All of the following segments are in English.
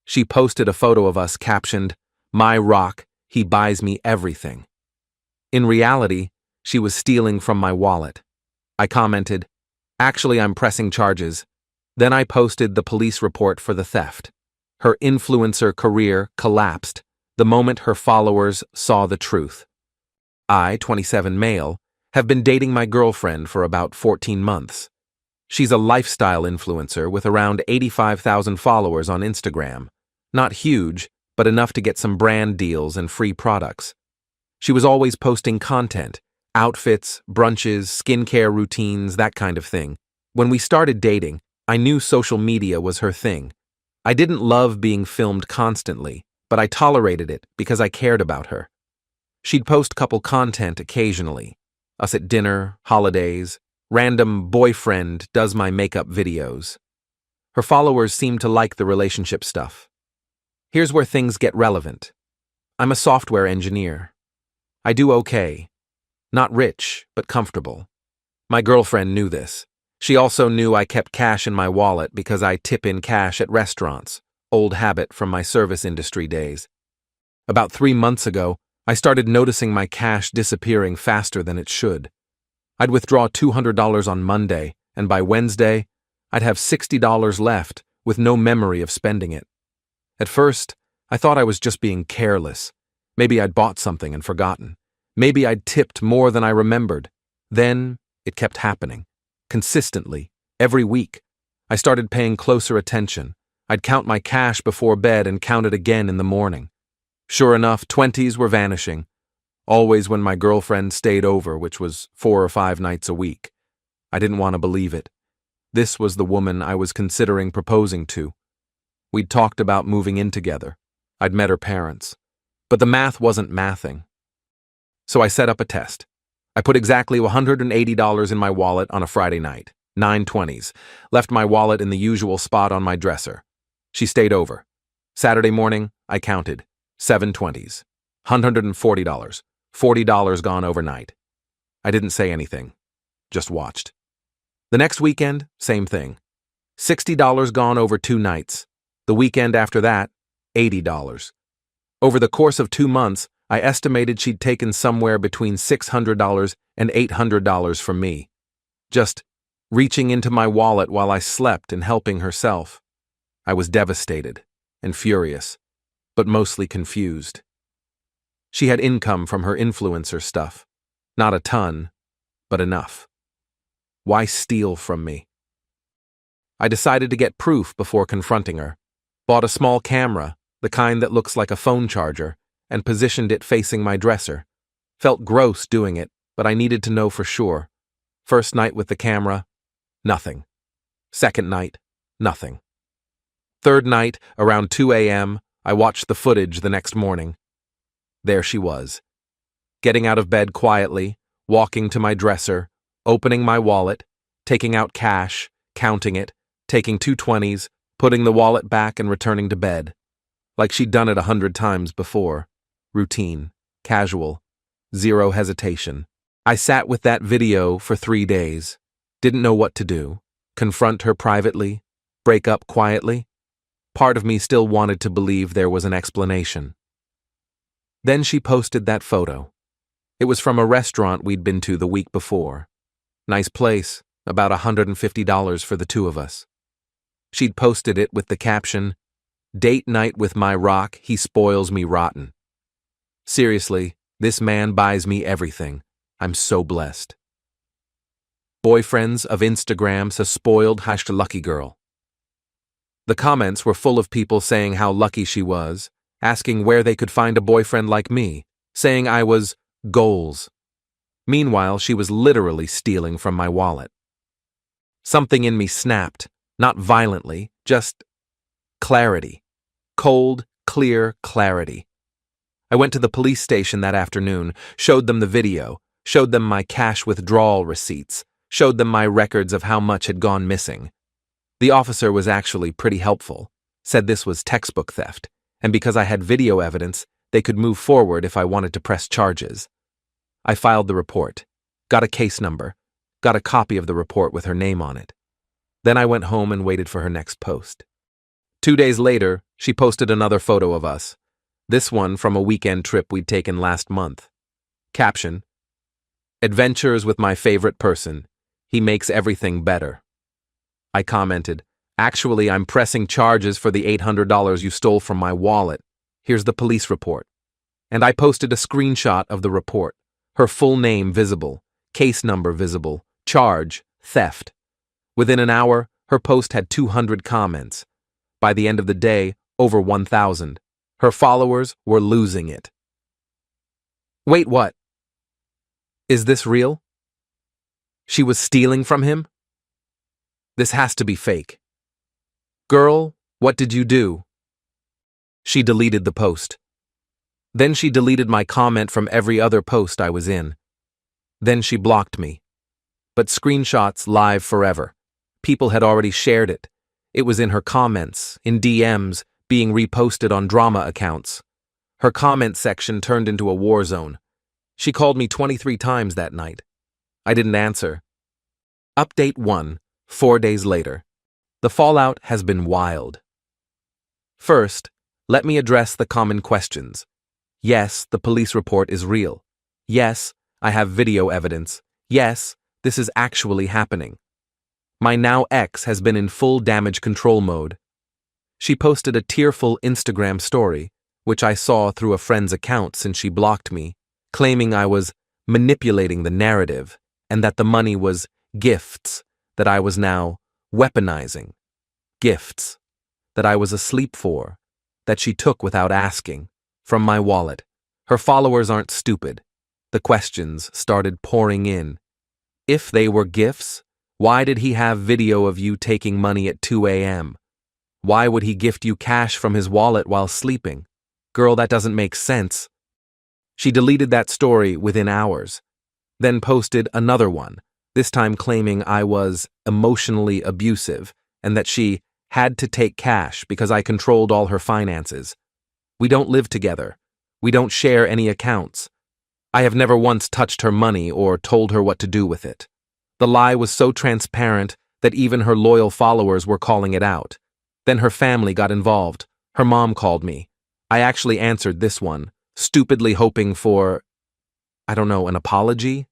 She posted a photo of us captioned, "My rock, he buys me everything." In reality, she was stealing from my wallet. I commented, "Actually, I'm pressing charges." Then I posted the police report for the theft. Her influencer career collapsed the moment her followers saw the truth. I, 27 male, have been dating my girlfriend for about 14 months. She's a lifestyle influencer with around 85,000 followers on Instagram. Not huge, but enough to get some brand deals and free products. She was always posting content, outfits, brunches, skincare routines, that kind of thing. When we started dating, I knew social media was her thing. I didn't love being filmed constantly, but I tolerated it because I cared about her. She'd post couple content occasionally. Us at dinner, holidays, random boyfriend does my makeup videos. Her followers seemed to like the relationship stuff. Here's where things get relevant. I'm a software engineer. I do okay. Not rich, but comfortable. My girlfriend knew this. She also knew I kept cash in my wallet because I tip in cash at restaurants, old habit from my service industry days. About 3 months ago, I started noticing my cash disappearing faster than it should. I'd withdraw $200 on Monday, and by Wednesday, I'd have $60 left with no memory of spending it. At first, I thought I was just being careless. Maybe I'd bought something and forgotten. Maybe I'd tipped more than I remembered. Then, it kept happening. Consistently, every week. I started paying closer attention. I'd count my cash before bed and count it again in the morning. Sure enough, 20s were vanishing. Always when my girlfriend stayed over, which was 4 or 5 nights a week. I didn't want to believe it. This was the woman I was considering proposing to. We'd talked about moving in together. I'd met her parents. But the math wasn't mathing. So I set up a test. I put exactly $180 in my wallet on a Friday night, 9/20s, left my wallet in the usual spot on my dresser. She stayed over. Saturday morning, I counted, 7/20s, $140, $40 gone overnight. I didn't say anything, just watched. The next weekend, same thing. $60 gone over 2 nights. The weekend after that, $80. Over the course of 2 months, I estimated she'd taken somewhere between $600 and $800 from me. Just reaching into my wallet while I slept and helping herself. I was devastated and furious, but mostly confused. She had income from her influencer stuff. Not a ton, but enough. Why steal from me? I decided to get proof before confronting her. Bought a small camera, the kind that looks like a phone charger, and positioned it facing my dresser. Felt gross doing it, but I needed to know for sure. First night with the camera, nothing. Second night, nothing. Third night, around 2 a.m., I watched the footage the next morning. There she was. Getting out of bed quietly, walking to my dresser, opening my wallet, taking out cash, counting it, taking 2 20s, putting the wallet back and returning to bed. Like she'd done it 100 times before. Routine, casual, zero hesitation. I sat with that video for 3 days. Didn't know what to do. Confront her privately? Break up quietly? Part of me still wanted to believe there was an explanation. Then she posted that photo. It was from a restaurant we'd been to the week before. Nice place, about $150 for the 2 of us. She'd posted it with the caption, "Date night with my rock, he spoils me rotten." Seriously, this man buys me everything. I'm so blessed. Boyfriends of Instagram's a spoiled #lucky girl. The comments were full of people saying how lucky she was, asking where they could find a boyfriend like me, saying I was goals. Meanwhile, she was literally stealing from my wallet. Something in me snapped, not violently, just clarity. Cold, clear clarity. I went to the police station that afternoon, showed them the video, showed them my cash withdrawal receipts, showed them my records of how much had gone missing. The officer was actually pretty helpful, said this was textbook theft, and because I had video evidence, they could move forward if I wanted to press charges. I filed the report, got a case number, got a copy of the report with her name on it. Then I went home and waited for her next post. 2 days later, She posted another photo of us. This one from a weekend trip we'd taken last month. Caption: Adventures with my favorite person. He makes everything better. I commented, Actually, I'm pressing charges for the $800 you stole from my wallet. Here's the police report. And I posted a screenshot of the report. Her full name visible, case number visible, charge, theft. Within an hour, her post had 200 comments. By the end of the day, over 1,000. Her followers were losing it. Wait, what? Is this real? She was stealing from him? This has to be fake. Girl, what did you do? She deleted the post. Then she deleted my comment from every other post I was in. Then she blocked me. But screenshots live forever. People had already shared it. It was in her comments, in DMs, being reposted on drama accounts. Her comment section turned into a war zone. She called me 23 times that night. I didn't answer. Update 1, 4 days later. The fallout has been wild. First, let me address the common questions. Yes, the police report is real. Yes, I have video evidence. Yes, this is actually happening. My now ex has been in full damage control mode. She posted a tearful Instagram story, which I saw through a friend's account since she blocked me, claiming I was manipulating the narrative and that the money was gifts that I was now weaponizing. Gifts that I was asleep for, that she took without asking, from my wallet. Her followers aren't stupid. The questions started pouring in. If they were gifts, why did he have video of you taking money at 2 a.m.? Why would he gift you cash from his wallet while sleeping? Girl, that doesn't make sense. She deleted that story within hours, then posted another one, this time claiming I was emotionally abusive and that she had to take cash because I controlled all her finances. We don't live together. We don't share any accounts. I have never once touched her money or told her what to do with it. The lie was so transparent that even her loyal followers were calling it out. Then her family got involved. Her mom called me. I actually answered this one, stupidly hoping for, an apology?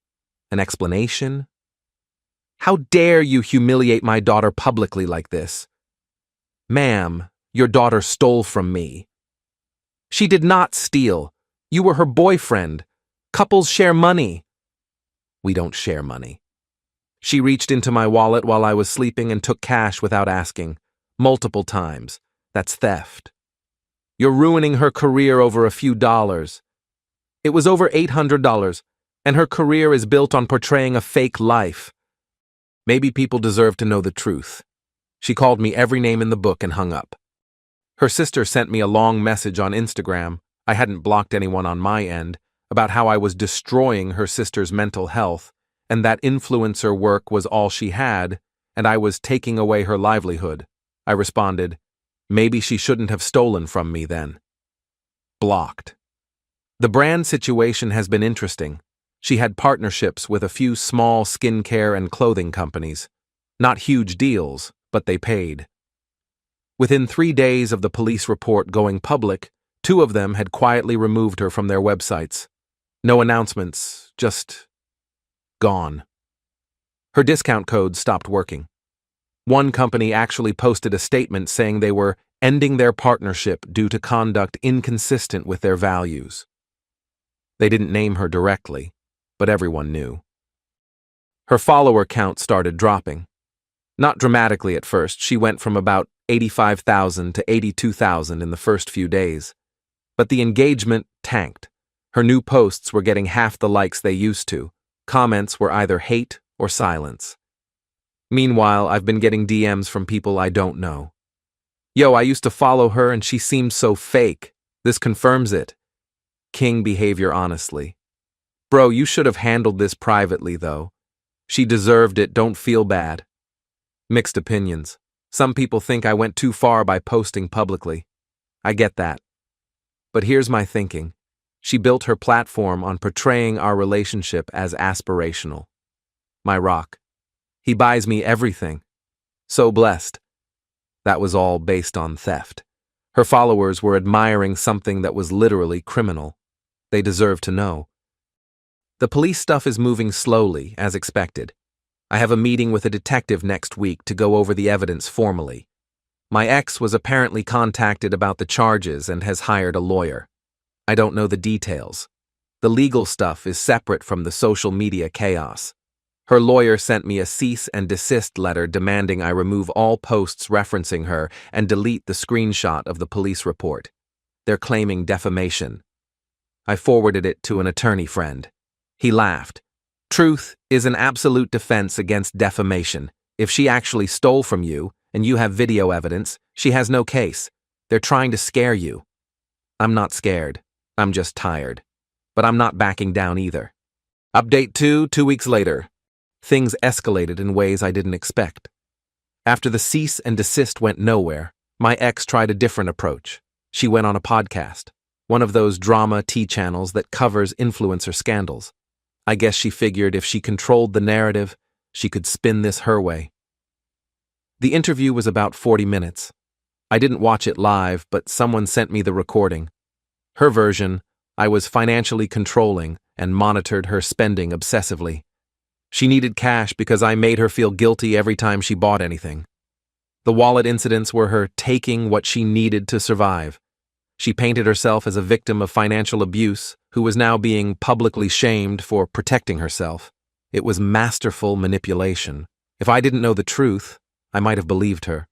An explanation? How dare you humiliate my daughter publicly like this? Ma'am, your daughter stole from me. She did not steal. You were her boyfriend. Couples share money. We don't share money. She reached into my wallet while I was sleeping and took cash without asking. Multiple times. That's theft. You're ruining her career over a few dollars. It was over $800, and her career is built on portraying a fake life. Maybe people deserve to know the truth. She called me every name in the book and hung up. Her sister sent me a long message on Instagram. I hadn't blocked anyone on my end, about how I was destroying her sister's mental health, and that influencer work was all she had, and I was taking away her livelihood. I responded, maybe she shouldn't have stolen from me then. Blocked. The brand situation has been interesting. She had partnerships with a few small skincare and clothing companies. Not huge deals, but they paid. Within 3 days of the police report going public, 2 of them had quietly removed her from their websites. No announcements, just gone. Her discount codes stopped working. One company actually posted a statement saying they were ending their partnership due to conduct inconsistent with their values. They didn't name her directly, but everyone knew. Her follower count started dropping. Not dramatically at first. She went from about 85,000 to 82,000 in the first few days. But the engagement tanked. Her new posts were getting half the likes they used to. Comments were either hate or silence. Meanwhile, I've been getting DMs from people I don't know. Yo, I used to follow her and she seemed so fake. This confirms it. King behavior, honestly. Bro, you should have handled this privately, though. She deserved it, don't feel bad. Mixed opinions. Some people think I went too far by posting publicly. I get that. But here's my thinking. She built her platform on portraying our relationship as aspirational. My rock. He buys me everything. So blessed. That was all based on theft. Her followers were admiring something that was literally criminal. They deserved to know. The police stuff is moving slowly, as expected. I have a meeting with a detective next week to go over the evidence formally. My ex was apparently contacted about the charges and has hired a lawyer. I don't know the details. The legal stuff is separate from the social media chaos. Her lawyer sent me a cease and desist letter demanding I remove all posts referencing her and delete the screenshot of the police report. They're claiming defamation. I forwarded it to an attorney friend. He laughed. Truth is an absolute defense against defamation. If she actually stole from you, and you have video evidence, she has no case. They're trying to scare you. I'm not scared. I'm just tired. But I'm not backing down either. Update 2 weeks later. Things escalated in ways I didn't expect. After the cease and desist went nowhere, my ex tried a different approach. She went on a podcast, one of those drama T channels that covers influencer scandals. I guess she figured if she controlled the narrative, she could spin this her way. The interview was about 40 minutes. I didn't watch it live, but someone sent me the recording. Her version, I was financially controlling and monitored her spending obsessively. She needed cash because I made her feel guilty every time she bought anything. The wallet incidents were her taking what she needed to survive. She painted herself as a victim of financial abuse who was now being publicly shamed for protecting herself. It was masterful manipulation. If I didn't know the truth, I might have believed her.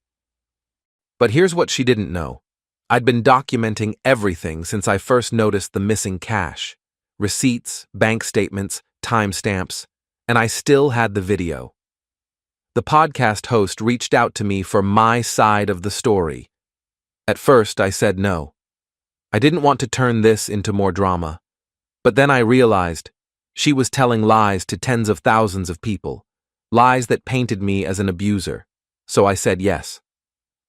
But here's what she didn't know. I'd been documenting everything since I first noticed the missing cash. Receipts, bank statements, timestamps, and I still had the video. The podcast host reached out to me for my side of the story. At first, I said no. I didn't want to turn this into more drama. But then I realized she was telling lies to tens of thousands of people, lies that painted me as an abuser. So I said yes.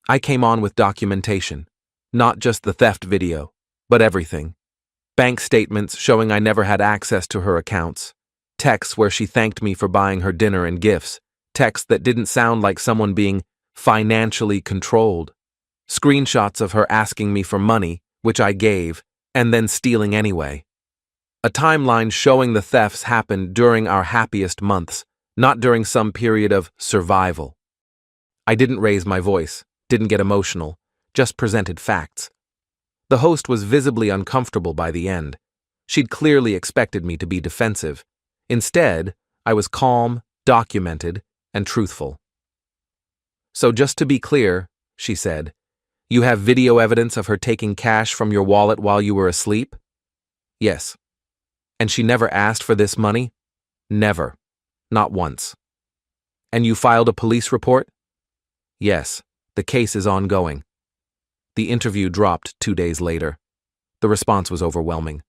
I came on with documentation, not just the theft video, but everything. Bank statements showing I never had access to her accounts, texts where she thanked me for buying her dinner and gifts, texts that didn't sound like someone being financially controlled, screenshots of her asking me for money, which I gave, and then stealing anyway. A timeline showing the thefts happened during our happiest months, not during some period of survival. I didn't raise my voice, didn't get emotional, just presented facts. The host was visibly uncomfortable by the end. She'd clearly expected me to be defensive. Instead, I was calm, documented, and truthful. So just to be clear, she said, you have video evidence of her taking cash from your wallet while you were asleep? Yes. And she never asked for this money? Never. Not once. And you filed a police report? Yes. The case is ongoing. The interview dropped 2 days later. The response was overwhelming.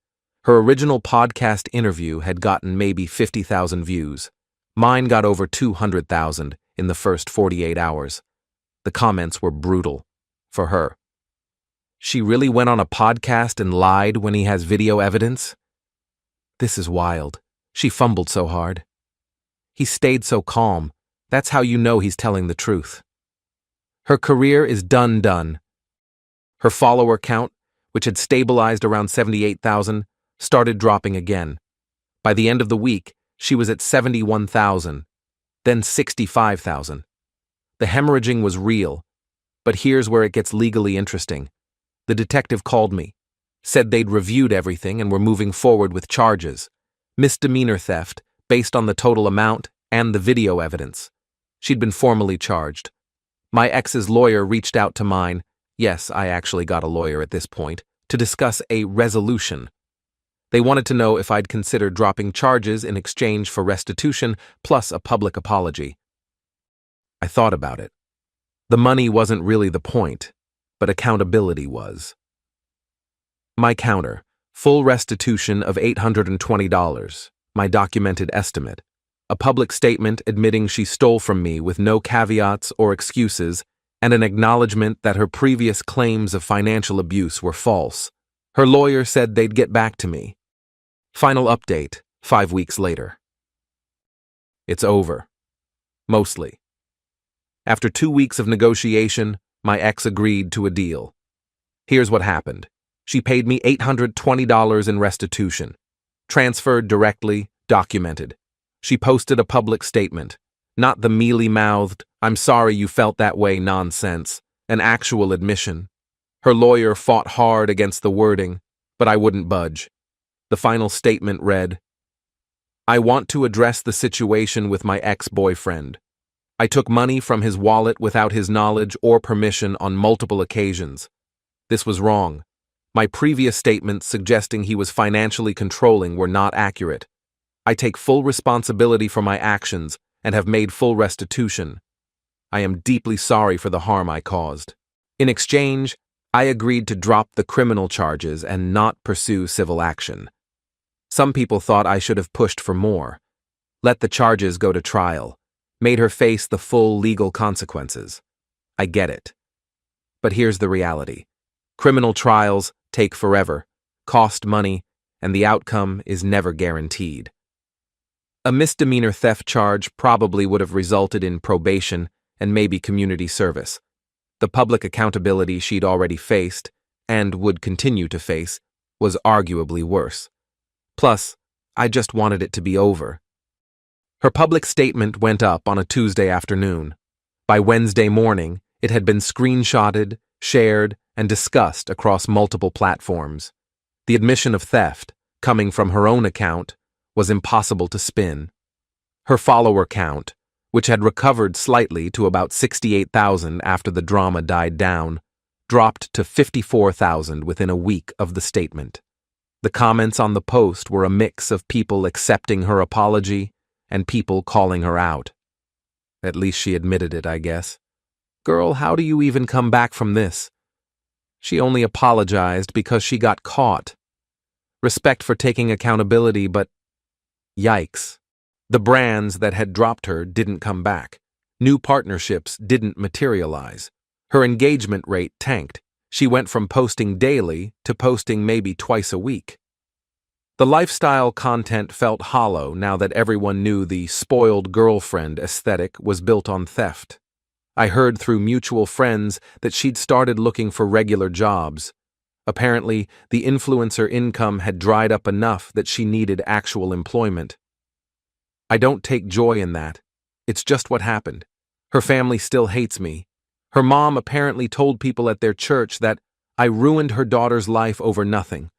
Her original podcast interview had gotten maybe 50,000 views. Mine got over 200,000 in the first 48 hours. The comments were brutal. For her. She really went on a podcast and lied when he has video evidence? This is wild. She fumbled so hard. He stayed so calm. That's how you know he's telling the truth. Her career is done. Her follower count, which had stabilized around 78,000, started dropping again. By the end of the week, she was at 71,000, then 65,000. The hemorrhaging was real. But here's where it gets legally interesting. The detective called me, said they'd reviewed everything and were moving forward with charges. Misdemeanor theft, based on the total amount and the video evidence. She'd been formally charged. My ex's lawyer reached out to mine, yes, I actually got a lawyer at this point, to discuss a resolution. They wanted to know if I'd consider dropping charges in exchange for restitution plus a public apology. I thought about it. The money wasn't really the point, but accountability was. My counter, full restitution of $820, my documented estimate, a public statement admitting she stole from me with no caveats or excuses, and an acknowledgement that her previous claims of financial abuse were false. Her lawyer said they'd get back to me. Final update, 5 weeks later. It's over. Mostly. After 2 weeks of negotiation, my ex agreed to a deal. Here's what happened. She paid me $820 in restitution. Transferred directly, documented. She posted a public statement. Not the mealy-mouthed, "I'm sorry you felt that way" nonsense. An actual admission. Her lawyer fought hard against the wording, but I wouldn't budge. The final statement read, "I want to address the situation with my ex-boyfriend. I took money from his wallet without his knowledge or permission on multiple occasions. This was wrong. My previous statements suggesting he was financially controlling were not accurate. I take full responsibility for my actions and have made full restitution. I am deeply sorry for the harm I caused. In exchange, I agreed to drop the criminal charges and not pursue civil action. Some people thought I should have pushed for more. Let the charges go to trial. Made her face the full legal consequences. I get it. But here's the reality. Criminal trials take forever, cost money, and the outcome is never guaranteed. A misdemeanor theft charge probably would have resulted in probation and maybe community service. The public accountability she'd already faced, and would continue to face, was arguably worse. Plus, I just wanted it to be over. Her public statement went up on a Tuesday afternoon. By Wednesday morning, it had been screenshotted, shared, and discussed across multiple platforms. The admission of theft, coming from her own account, was impossible to spin. Her follower count, which had recovered slightly to about 68,000 after the drama died down, dropped to 54,000 within a week of the statement. The comments on the post were a mix of people accepting her apology and people calling her out. At least she admitted it, I guess. Girl, how do you even come back from this? She only apologized because she got caught. Respect for taking accountability, but yikes. The brands that had dropped her didn't come back. New partnerships didn't materialize. Her engagement rate tanked. She went from posting daily to posting maybe twice a week. The lifestyle content felt hollow now that everyone knew the spoiled girlfriend aesthetic was built on theft. I heard through mutual friends that she'd started looking for regular jobs. Apparently, the influencer income had dried up enough that she needed actual employment. I don't take joy in that. It's just what happened. Her family still hates me. Her mom apparently told people at their church that I ruined her daughter's life over nothing.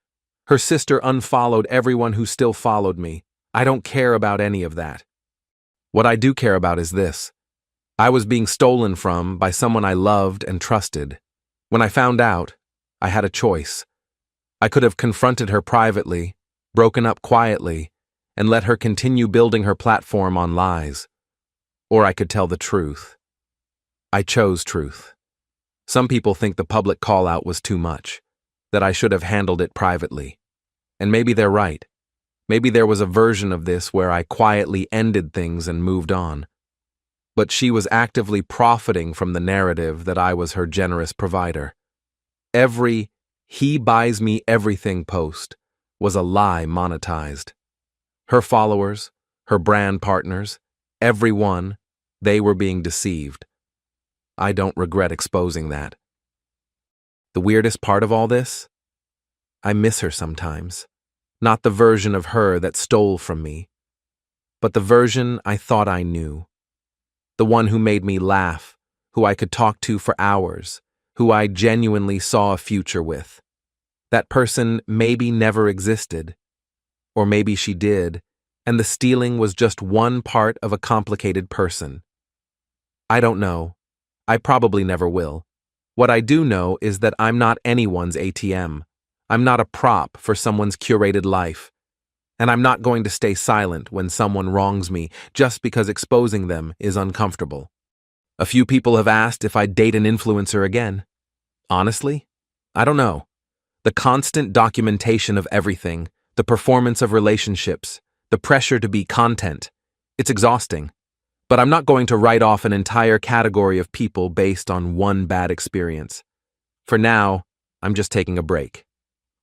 Her sister unfollowed everyone who still followed me. I don't care about any of that. What I do care about is this. I was being stolen from by someone I loved and trusted. When I found out, I had a choice. I could have confronted her privately, broken up quietly, and let her continue building her platform on lies. Or I could tell the truth. I chose truth. Some people think the public call-out was too much, that I should have handled it privately. And maybe they're right. Maybe there was a version of this where I quietly ended things and moved on. But she was actively profiting from the narrative that I was her generous provider. Every "he buys me everything" post was a lie monetized. Her followers, her brand partners, everyone, they were being deceived. I don't regret exposing that. The weirdest part of all this? I miss her sometimes. Not the version of her that stole from me, but the version I thought I knew. The one who made me laugh, who I could talk to for hours, who I genuinely saw a future with. That person maybe never existed. Or maybe she did, and the stealing was just one part of a complicated person. I don't know. I probably never will. What I do know is that I'm not anyone's ATM. I'm not a prop for someone's curated life. And I'm not going to stay silent when someone wrongs me just because exposing them is uncomfortable. A few people have asked if I'd date an influencer again. Honestly, I don't know. The constant documentation of everything, the performance of relationships, the pressure to be content, it's exhausting. But I'm not going to write off an entire category of people based on one bad experience. For now, I'm just taking a break,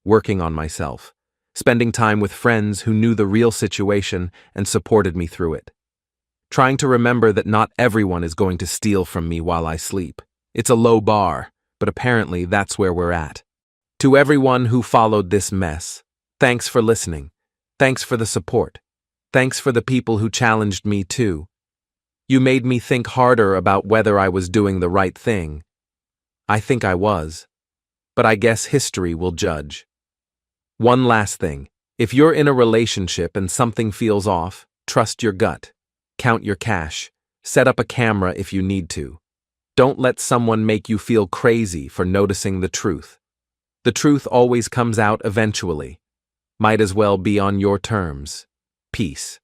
working on myself, spending time with friends who knew the real situation and supported me through it. Trying to remember that not everyone is going to steal from me while I sleep. It's a low bar, but apparently that's where we're at. To everyone who followed this mess, thanks for listening. Thanks for the support. Thanks for the people who challenged me too. You made me think harder about whether I was doing the right thing. I think I was. But I guess history will judge. One last thing. If you're in a relationship and something feels off, trust your gut. Count your cash. Set up a camera if you need to. Don't let someone make you feel crazy for noticing the truth. The truth always comes out eventually. Might as well be on your terms. Peace.